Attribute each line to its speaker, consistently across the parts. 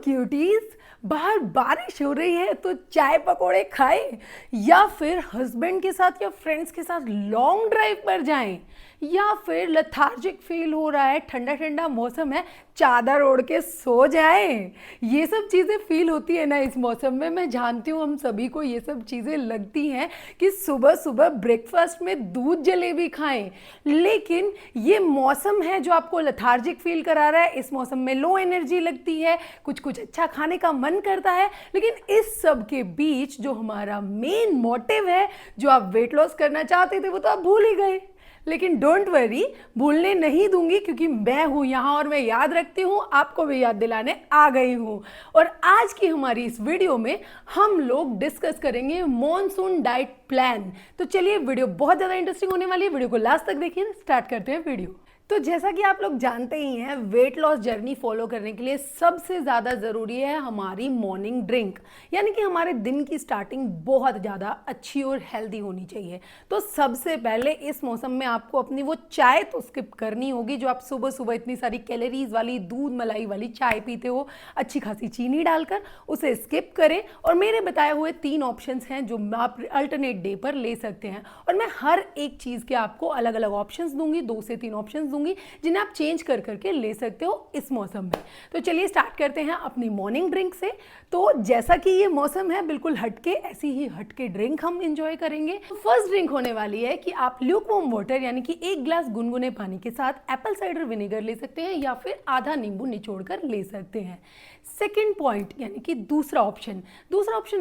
Speaker 1: Cuties, बाहर बारिश हो रही है तो चाय पकौड़े खाएं या फिर हस्बैंड के साथ या फ्रेंड्स के साथ लॉन्ग ड्राइव पर जाएं या फिर लेथार्जिक फील हो रहा है, ठंडा ठंडा मौसम है, चादर ओढ़ के सो जाएं। ये सब चीज़ें फील होती है ना इस मौसम में। मैं जानती हूँ हम सभी को ये सब चीज़ें लगती हैं कि सुबह सुबह ब्रेकफास्ट में दूध जलेबी खाएं, लेकिन ये मौसम है जो आपको लेथार्जिक फील करा रहा है। इस मौसम में लो एनर्जी लगती है, कुछ कुछ अच्छा खाने का मन करता है, लेकिन इस सब के बीच जो हमारा मेन मोटिव है, जो आप वेट लॉस करना चाहते थे, वो तो आप भूल ही गए। लेकिन डोंट वरी, भूलने नहीं दूंगी, क्योंकि मैं हूं यहाँ और मैं याद रखती हूँ, आपको भी याद दिलाने आ गई हूँ। और आज की हमारी इस वीडियो में हम लोग डिस्कस करेंगे मॉनसून डाइट प्लान। तो चलिए, वीडियो बहुत ज़्यादा इंटरेस्टिंग होने वाली है, वीडियो को लास्ट तक देखिए। स्टार्ट करते हैं वीडियो। तो जैसा कि आप लोग जानते ही हैं, वेट लॉस जर्नी फॉलो करने के लिए सबसे ज़्यादा ज़रूरी है हमारी मॉर्निंग ड्रिंक, यानी कि हमारे दिन की स्टार्टिंग बहुत ज़्यादा अच्छी और हेल्दी होनी चाहिए। तो सबसे पहले इस मौसम में आपको अपनी वो चाय तो स्किप करनी होगी जो आप सुबह सुबह इतनी सारी कैलोरीज वाली दूध मलाई वाली चाय पीते हो अच्छी खासी चीनी डालकर, उसे स्किप करें। और मेरे बताए हुए 3 ऑप्शंस हैं जो आप अल्टरनेट डे पर ले सकते हैं, और मैं हर एक चीज़ के आपको अलग अलग ऑप्शंस दूंगी, 2 से 3 ऑप्शंस दूंगी जिन्हें आप चेंज कर करके ले सकते हो इस मौसम में। तो चलिए स्टार्ट करते हैं अपनी मॉर्निंग ड्रिंक से। तो जैसा कि ये मौसम है बिल्कुल हटके, ऐसी ही हटके ड्रिंक हम एंजॉय करेंगे। फर्स्ट ड्रिंक होने वाली है कि आप ल्यूकवार्म वाटर यानी कि 1 गिलास गुनगुने पानी के साथ एप्पल साइडर विनेगर ले सकते हैं या फिर आधा नींबू निचोड़ कर ले सकते हैं। सेकेंड पॉइंट यानी कि दूसरा ऑप्शन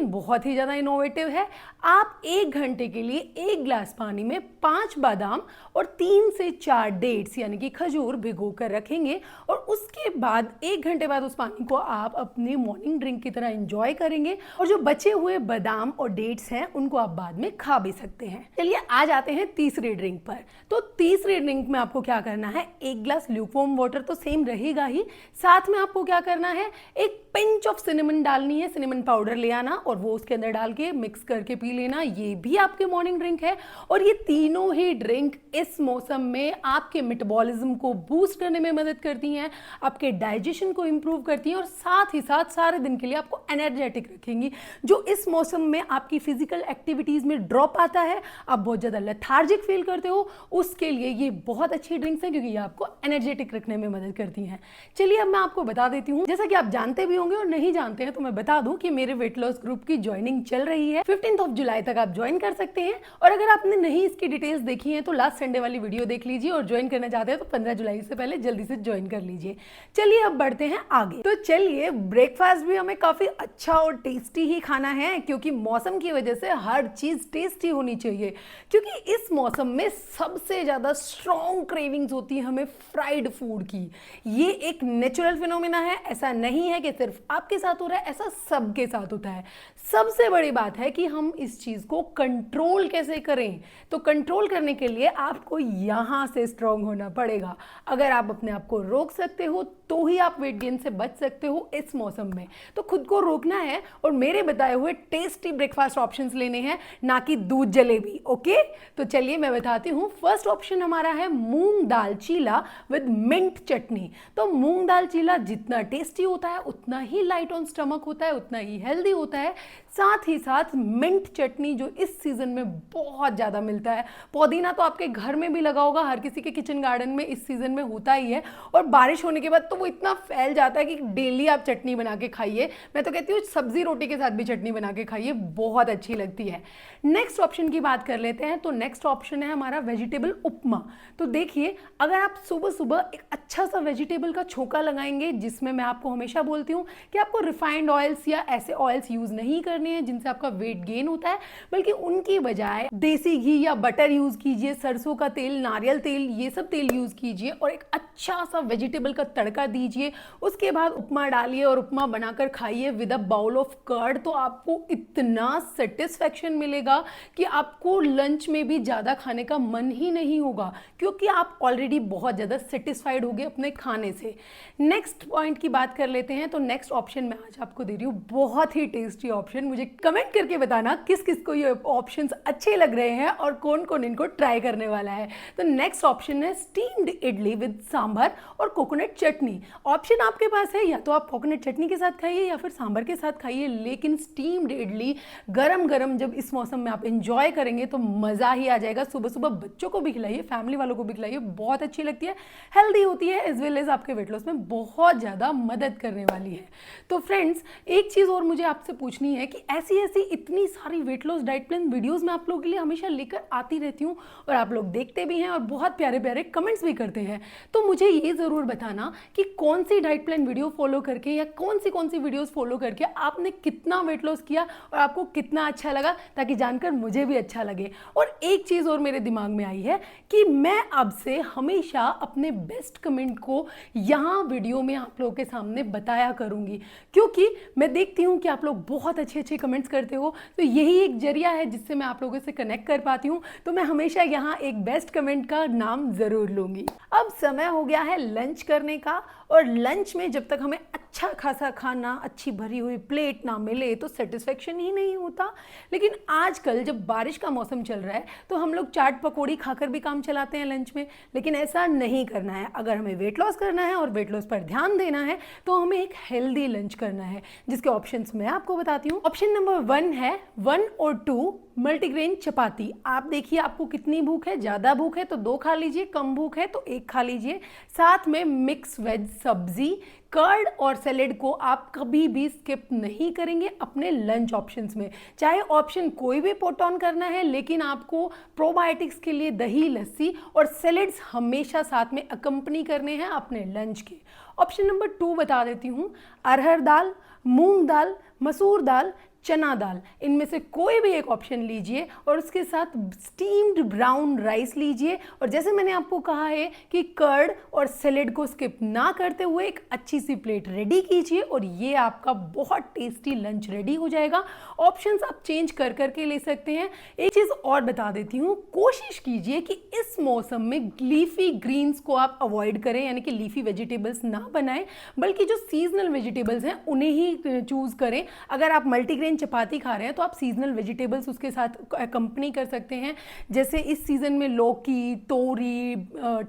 Speaker 1: बहुत ही ज़्यादा इनोवेटिव है। आप 1 घंटे के लिए 1 गिलास पानी में 5 बादाम और 3 से 4 डेट्स यानी कि खजूर भिगो कर रखेंगे, और उसके बाद 1 घंटे बाद उस पानी को आप अपनी मॉर्निंग ड्रिंक की तरह एंजॉय करेंगे, और जो बचे हुए बादाम और डेट्स हैं उनको आप बाद में खा भी सकते हैं। चलिए आ जाते हैं तीसरी ड्रिंक पर। तो तीसरी ड्रिंक में आपको क्या करना है, 1 गिलास ल्यूकवार्म वाटर तो सेम रहेगा ही, साथ में आपको क्या करना है, एक पिंच ऑफ सिनेमन डालनी है, सिनेमन पाउडर ले आना और वो उसके अंदर डाल के मिक्स करके पी लेना। ये भी आपके मॉर्निंग ड्रिंक है। और ये तीनों ही ड्रिंक इस मौसम में आपके मेटाबॉलिज्म को बूस्ट करने में मदद करती हैं, आपके डाइजेशन को इंप्रूव करती हैं, और साथ ही साथ सारे दिन के लिए आपको एनर्जेटिक रखेंगी। जो इस मौसम में आपकी फिजिकल एक्टिविटीज में ड्रॉप आता है, आप बहुत ज़्यादा लेथार्जिक फील करते हो, उसके लिए ये बहुत अच्छी ड्रिंक्स हैं, क्योंकि ये आपको एनर्जेटिक रखने में मदद करती हैं। चलिए अब मैं आपको बता देती हूँ, जैसा कि आप जानते भी होंगे और नहीं जानते हैं तो मैं बता दूं कि मेरे वेट लॉस ग्रुप की ज्वाइनिंग चल रही है। 15 जुलाई तक आप ज्वाइन कर सकते हैं, और अगर आपने नहीं इसकी डिटेल्स देखी है तो लास्ट संडे वाली वीडियो देख लीजिए, और ज्वाइन करना चाहते हैं तो 15 जुलाई से पहले जल्दी से ज्वाइन कर लीजिए। चलिए अब बढ़ते हैं आगे। तो चलिए, ब्रेकफास्ट भी हमें काफी अच्छा और टेस्टी ही खाना है, क्योंकि मौसम की वजह से हर चीज टेस्टी होनी चाहिए। क्योंकि इस मौसम में सबसे ज्यादा स्ट्रॉन्ग क्रेविंग्स होती है हमें फ्राइड फूड की। ये एक नेचुरल फिनोमेना है, ऐसा नहीं है कि सिर्फ आपके साथ हो रहा है, ऐसा सबके साथ होता है। सबसे बड़ी बात है कि हम इस चीज को कंट्रोल कैसे करें। तो कंट्रोल करने के लिए आपको यहां से स्ट्रांग होना पड़ेगा। अगर आप अपने आप को रोक सकते हो तो ही आप वेट गेन से बच सकते हो इस मौसम में। तो खुद को रोकना है और मेरे बताए हुए टेस्टी ब्रेकफास्ट ऑप्शंस लेने हैं, ना कि दूध जलेबी। ओके, तो चलिए मैं बताती हूँ। फर्स्ट ऑप्शन हमारा है मूंग दाल चीला विद मिंट चटनी। तो मूंग दाल चीला जितना टेस्टी होता है उतना ही लाइट ऑन स्टमक होता है, उतना ही हेल्दी होता है। साथ ही साथ मिंट चटनी जो इस सीजन में बहुत ज़्यादा मिलता है, पुदीना तो आपके घर में भी लगा होगा, हर किसी के किचन गार्डन में इस सीजन में होता ही है, और बारिश होने के बाद तो वो इतना फैल जाता है कि डेली आप चटनी बना के खाइए। मैं तो कहती हूँ सब्जी रोटी के साथ भी चटनी बना के खाइए, बहुत अच्छी लगती है। नेक्स्ट ऑप्शन की बात कर लेते हैं। तो नेक्स्ट ऑप्शन है हमारा वेजिटेबल उपमा। तो देखिए, अगर आप सुबह सुबह एक अच्छा सा वेजिटेबल का छोंका लगाएंगे, जिसमें मैं आपको हमेशा बोलती हूँ कि आपको रिफाइंड ऑयल्स या ऐसे ऑयल्स यूज नहीं करने हैं जिनसे आपका वेट गेन होता है, बल्कि उनकी बजाय देसी घी या बटर यूज कीजिए, सरसों का तेल, नारियल तेल, ये सब तेल यूज कीजिए, और एक अच्छा सा वेजिटेबल का तड़का दीजिए। उसके बाद उपमा डालिए और उपमा बनाकर खाइए with a bowl of curd. तो आपको इतना सेटिस्फैक्शन मिलेगा कि आपको लंच में भी ज़्यादा खाने का मन ही नहीं होगा, क्योंकि आप ऑलरेडी बहुत ज़्यादा सेटिस्फाइड हो गए अपने खाने से। नेक्स्ट पॉइंट की बात कर लेते हैं। तो नेक्स्ट ऑप्शन मैं आज आपको दे रही हूँ, बहुत ही टेस्टी ऑप्शन। मुझे कमेंट करके बताना किस किस को ये ऑप्शंस अच्छे लग रहे हैं और कौन कौन इनको ट्राई करने वाला है। तो नेक्स्ट ऑप्शन है स्टीम्ड इडली विद सांभर और कोकोनट चटनी। ऑप्शन आपके पास है, या तो आप कोकोनट चटनी के साथ खाइए या फिर सांभर के साथ खाइए, लेकिन स्टीम्ड इडली गरम गरम जब इस मौसम में आप एंजॉय करेंगे तो मज़ा ही आ जाएगा। सुबह सुबह बच्चों को भी खिलाइए, फैमिली वालों को भी खिलाइए, बहुत अच्छी लगती है, हेल्दी होती है, एज वेल एज आपके वेट लॉस में बहुत ज़्यादा मदद करने वाली है। तो फ्रेंड्स, एक चीज़ और मुझे आपसे पूछनी है कि ऐसी ऐसी इतनी सारी weight loss diet plan videos मैं आप लोगों के लिए हमेशा लेकर आती रहती हूँ और आप लोग देखते भी हैं और बहुत प्यारे प्यारे कमेंट्स भी करते हैं। तो मुझे ये ज़रूर बताना कि कौन सी डाइट प्लान वीडियो फॉलो करके या कौन सी वीडियोस फॉलो करके आपने कितना वेट लॉस किया और आपको कितना अच्छा लगा, ताकि जानकर मुझे भी अच्छा लगे। और एक चीज़ और मेरे दिमाग में आई है कि मैं अब से हमेशा अपने बेस्ट कमेंट को यहाँ वीडियो में आप लोगों के सामने बताया करूँगी, क्योंकि मैं देखती हूँ कि आप लोग बहुत अच्छे अच्छे कमेंट्स करते हो, तो यही एक जरिया है जिससे मैं आप लोगों से कनेक्ट कर पाती हूँ। तो मैं हमेशा यहाँ एक बेस्ट कमेंट का नाम ज़रूर लूँगी। अब समय हो गया है लंच करने का, और लंच में जब तक हमें अच्छा खासा खाना, अच्छी भरी हुई प्लेट ना मिले तो सेटिस्फेक्शन ही नहीं होता। लेकिन आजकल जब बारिश का मौसम चल रहा है तो हम लोग चाट पकौड़ी खाकर भी काम चलाते हैं लंच में, लेकिन ऐसा नहीं करना है। अगर हमें वेट लॉस करना है और वेट लॉस पर ध्यान देना है तो हमें एक हेल्दी लंच करना है, जिसके ऑप्शंस मैं आपको बताती हूँ। ऑप्शन नंबर 1 है 1 और 2 मल्टीग्रेन चपाती। आप देखिए आपको कितनी भूख है, ज़्यादा भूख है तो 2 खा लीजिए, कम भूख है तो 1 खा लीजिए। साथ में मिक्स वेज सब्जी, कर्ड और सैलेड को आप कभी भी स्किप नहीं करेंगे अपने लंच ऑप्शंस में। चाहे ऑप्शन कोई भी पुट ऑन करना है, लेकिन आपको प्रोबायोटिक्स के लिए दही, लस्सी और सैलेड्स हमेशा साथ में अकम्पनी करने हैं अपने लंच के। ऑप्शन नंबर 2 बता देती हूँ, अरहर दाल, मूंग दाल, मसूर दाल, चना दाल, इनमें से कोई भी एक ऑप्शन लीजिए और उसके साथ स्टीम्ड ब्राउन राइस लीजिए। और जैसे मैंने आपको कहा है कि कर्ड और सैलेड को स्किप ना करते हुए एक अच्छी सी प्लेट रेडी कीजिए और ये आपका बहुत टेस्टी लंच रेडी हो जाएगा। ऑप्शंस आप चेंज कर करके ले सकते हैं। एक चीज़ और बता देती हूँ, कोशिश कीजिए कि इस मौसम में लीफी ग्रीन्स को आप अवॉइड करें, यानी कि लीफी वेजिटेबल्स ना बनाएं, बल्कि जो सीजनल वेजिटेबल्स हैं उन्हें ही चूज़ करें। अगर आप मल्टीग्रेन चपाती खा रहे हैं तो आप सीजनल वेजिटेबल्स उसके साथ कंपनी कर सकते हैं। जैसे इस सीजन में लौकी, तोरी,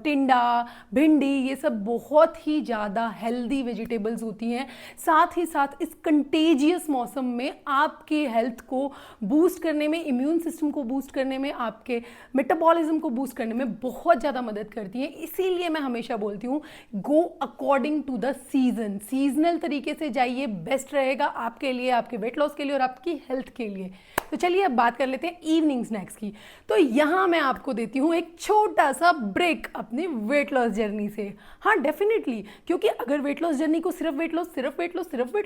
Speaker 1: टिंडा, भिंडी, ये सब बहुत ही ज़्यादा हेल्दी वेजिटेबल्स होती हैं। साथ ही साथ इस कंटेजियस मौसम में आपके हेल्थ को बूस्ट करने में, इम्यून सिस्टम को बूस्ट करने में, आपके मेटाबॉलिज्म को बूस्ट करने में बहुत ज़्यादा मदद करती हैं। इसीलिए मैं हमेशा बोलती हूँ, go according to the season, seasonal तरीके से जाइए, बेस्ट रहेगा आपके लिए, आपके वेट लॉस के लिए और आपकी हेल्थ के लिए। तो चलिए अब बात कर लेते हैं इवनिंग स्नैक्स की। तो यहाँ मैं आपको देती हूँ एक छोटा सा ब्रेक अपनी वेट लॉस जर्नी से। हाँ डेफिनेटली, क्योंकि अगर वेट लॉस जर्नी को सिर्फ वेट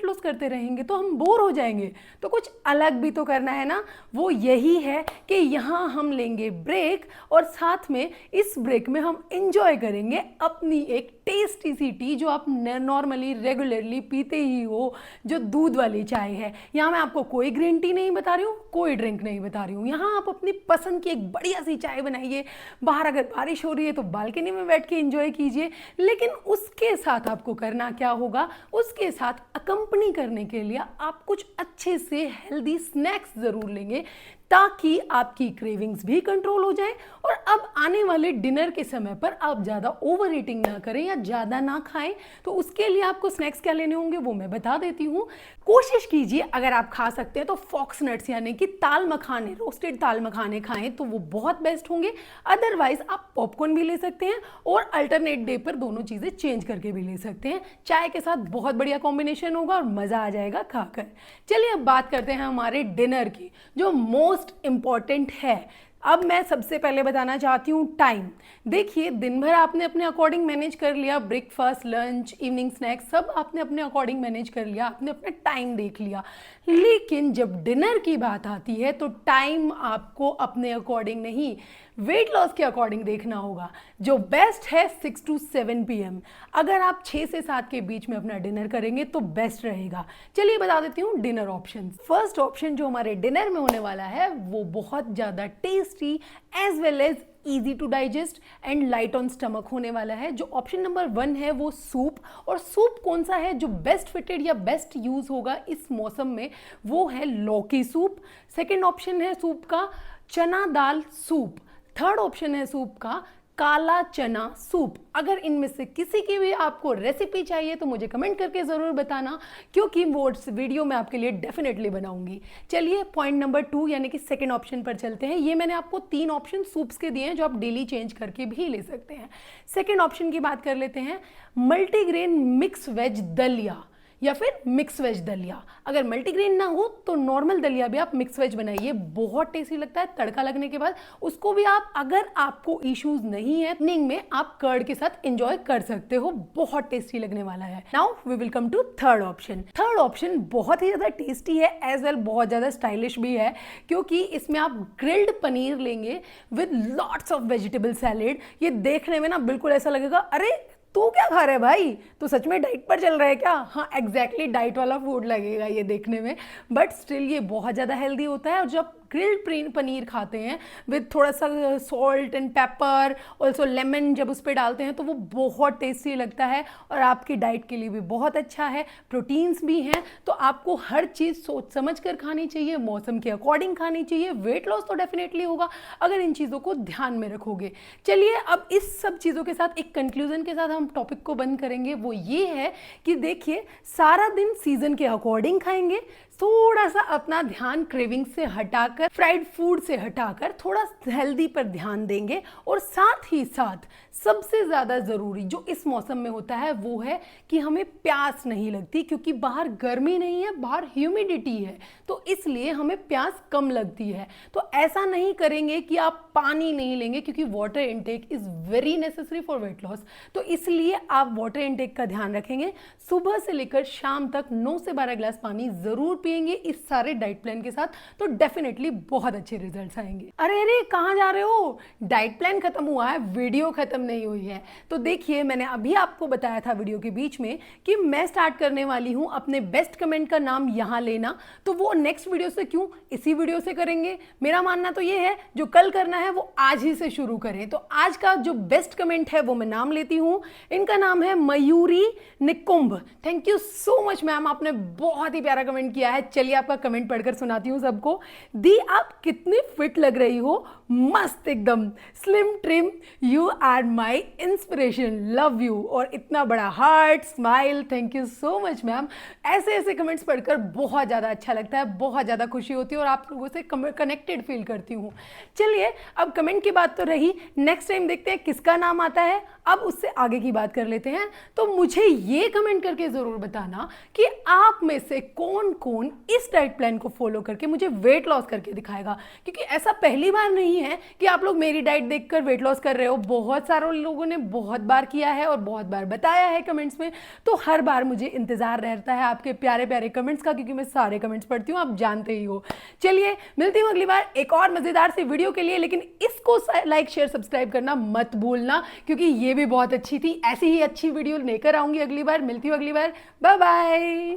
Speaker 1: लॉस करते रहेंगे तो हम बोर हो जाएंगे। तो कुछ अलग भी तो करना है ना। वो यही है कि यहाँ हम लेंगे ब्रेक और साथ में इस ब्रेक में हम इंजॉय करेंगे अपनी एक टेस्टी सी टी जो आप नॉर्मली रेगुलरली पीते ही हो, जो दूध वाली चाय है। यहाँ मैं आपको कोई ग्रीन टी नहीं बता रही हूँ, कोई ड्रिंक नहीं बता रही हूँ। यहाँ आप अपनी पसंद की एक बढ़िया सी चाय बनाइए, बाहर अगर बारिश हो रही है तो बालकनी में बैठ के एंजॉय कीजिए। लेकिन उसके साथ आपको करना क्या होगा, उसके साथ अकम्पनी करने के लिए आप कुछ अच्छे से हेल्दी स्नैक्स ज़रूर लेंगे, ताकि आपकी क्रेविंग्स भी कंट्रोल हो जाए और अब आने वाले डिनर के समय पर आप ज़्यादा ओवर ईटिंग ना करें या ज़्यादा ना खाएं। तो उसके लिए आपको स्नैक्स क्या लेने होंगे वो मैं बता देती हूँ। कोशिश कीजिए अगर आप खा सकते हैं तो फॉक्स नट्स यानी कि ताल मखाने, रोस्टेड ताल मखाने खाएं तो वो बहुत बेस्ट होंगे। अदरवाइज आप पॉपकॉर्न भी ले सकते हैं और अल्टरनेट डे पर दोनों चीज़ें चेंज करके भी ले सकते हैं। चाय के साथ बहुत बढ़िया कॉम्बिनेशन होगा और मज़ा आ जाएगा खाकर। चलिए अब बात करते हैं हमारे डिनर की, जो मोस्ट इंपॉर्टेंट है। अब मैं सबसे पहले बताना चाहती हूँ टाइम। देखिए दिन भर आपने अपने अकॉर्डिंग मैनेज कर लिया, ब्रेकफास्ट, लंच, इवनिंग स्नैक्स सब आपने अपने अकॉर्डिंग मैनेज कर लिया, आपने अपना टाइम देख लिया। लेकिन जब डिनर की बात आती है तो टाइम आपको अपने अकॉर्डिंग नहीं, वेट लॉस के अकॉर्डिंग देखना होगा। जो बेस्ट है 6 to 7 PM। अगर आप 6 से 7 के बीच में अपना डिनर करेंगे तो बेस्ट रहेगा। चलिए बता देती हूँ डिनर ऑप्शन। फर्स्ट ऑप्शन जो हमारे डिनर में होने वाला है वो बहुत ज़्यादा tasty as well as easy to digest and light on stomach होने वाला है। जो ऑप्शन नंबर 1 है वो सूप। और सूप कौन सा है जो बेस्ट फिटेड या बेस्ट यूज होगा इस मौसम में, वो है लौकी सूप। सेकेंड ऑप्शन है सूप का चना दाल सूप। थर्ड ऑप्शन है सूप का काला चना सूप। अगर इनमें से किसी की भी आपको रेसिपी चाहिए तो मुझे कमेंट करके ज़रूर बताना, क्योंकि वो वीडियो मैं आपके लिए डेफिनेटली बनाऊंगी। चलिए पॉइंट नंबर 2 यानी कि सेकंड ऑप्शन पर चलते हैं। ये मैंने आपको 3 ऑप्शन सूप्स के दिए हैं जो आप डेली चेंज करके भी ले सकते हैं। सेकंड ऑप्शन की बात कर लेते हैं, मल्टीग्रेन मिक्स वेज दलिया या फिर मिक्स वेज दलिया। अगर मल्टीग्रेन ना हो तो नॉर्मल दलिया भी आप मिक्स वेज बनाइए, बहुत टेस्टी लगता है। तड़का लगने के बाद उसको भी आप, अगर आपको इश्यूज नहीं है इवनिंग में, आप कर्ड के साथ एंजॉय कर सकते हो, बहुत टेस्टी लगने वाला है। Now we will come to third option. Third option बहुत ही ज्यादा टेस्टी है, एज वेल बहुत ज्यादा स्टाइलिश भी है, क्योंकि इसमें आप ग्रिल्ड पनीर लेंगे with lots of vegetable salad. ये देखने में ना बिल्कुल ऐसा लगेगा, अरे तू क्या खा रहे है भाई, तो सच में डाइट पर चल रहा है क्या? हाँ एग्जैक्टली डाइट वाला फूड लगेगा ये देखने में, बट स्टिल ये बहुत ज़्यादा हेल्दी होता है। और जब ग्रिल्ड पनीर खाते हैं विद थोड़ा सा salt and paper, also lemon जब उस पर डालते हैं, तो वो बहुत टेस्टी लगता है और आपकी डाइट के लिए भी बहुत अच्छा है। प्रोटीन्स भी हैं, तो आपको हर चीज़ सोच समझ कर खानी चाहिए, मौसम के अकॉर्डिंग खानी चाहिए। वेट लॉस तो डेफिनेटली होगा अगर इन चीज़ों को ध्यान में रखोगे। चलिए अब इस सब चीज़ों के साथ एक कंक्लूजन के साथ हम टॉपिक को बंद करेंगे। वो ये है कि देखिए, सारा दिन सीजन के अकॉर्डिंग खाएंगे, थोड़ा सा अपना ध्यान क्रेविंग से हटाकर, फ्राइड फूड से हटाकर थोड़ा हेल्दी पर ध्यान देंगे। और साथ ही साथ सबसे ज़्यादा ज़रूरी जो इस मौसम में होता है वो है कि हमें प्यास नहीं लगती, क्योंकि बाहर गर्मी नहीं है, बाहर ह्यूमिडिटी है, तो इसलिए हमें प्यास कम लगती है। तो ऐसा नहीं करेंगे कि आप पानी नहीं लेंगे, क्योंकि water intake is very necessary for weight loss. तो इसलिए आप वाटर इनटेक का ध्यान रखेंगे। सुबह से लेकर शाम तक 9 से 12 ग्लास पानी ज़रूर पिएंगे इस सारे डाइट प्लान के साथ, तो डेफिनेटली बहुत अच्छे रिजल्ट्स आएंगे। अरे अरे कहाँ जा रहे हो, डाइट प्लान खत्म हुआ है, वीडियो खत्म नहीं हुई है। तो देखिए, मैंने अभी आपको बताया था वीडियो के बीच में कि मैं स्टार्ट करने वाली हूँ अपने बेस्ट कमेंट का नाम यहाँ लेना। तो वो नेक्स्ट वीडियो से क्यों, इसी वीडियो से करेंगे। मेरा मानना तो ये है, जो कल करना है वो आज ही से शुरू करें। तो आज का जो बेस्ट कमेंट है वो मैं नाम लेती हूँ। इनका नाम है Mayuri Nikumbh. Thank you so much ma'am, आपने बहुत ही प्यारा कमेंट किया है। चलिए आपका कमेंट पढ़कर सुनाती हूँ सबको। दी, आप कितनी फिट लग रही हो, मस्त एकदम, slim trim, you are my inspiration, love you. और इतना बड़ा heart, smile, thank you so much ma'am. ऐसे ऐसे कमेंट्स पढ़कर बहुत ज़्यादा अच्छा लगता है, बहुत ज़्यादा खुशी होती है और आप लोगों से कनेक्टेड फील करती हूँ। चलिए अब कमेंट की बात तो रही, नेक्स्ट टाइम देखते हैं किसका नाम आता है। अब उससे आगे की बात कर लेते हैं। तो मुझे ये कमेंट करके ज़रूर बताना कि आप में से कौन कौन इस डाइट प्लान को फॉलो करके मुझे वेट लॉस करके दिखाएगा, क्योंकि ऐसा पहली बार नहीं है कि आप लोग मेरी डाइट देखकर वेट लॉस कर रहे हो। बहुत सारे लोगों ने बहुत बार किया है और बहुत बार बताया है कमेंट्स में, तो हर बार मुझे इंतजार रहता है आपके प्यारे प्यारे कमेंट्स का, क्योंकि मैं सारे कमेंट्स पढ़ती हूँ, आप जानते ही हो। चलिए मिलती हूँ अगली बार एक और मजेदार सी वीडियो के लिए, लेकिन इसको लाइक शेयर सब्सक्राइब करना मत भूलना, क्योंकि ये भी बहुत अच्छी थी। ऐसी ही अच्छी वीडियो लेकर आऊंगी अगली बार। मिलती हूँ अगली बार, बाय बाय।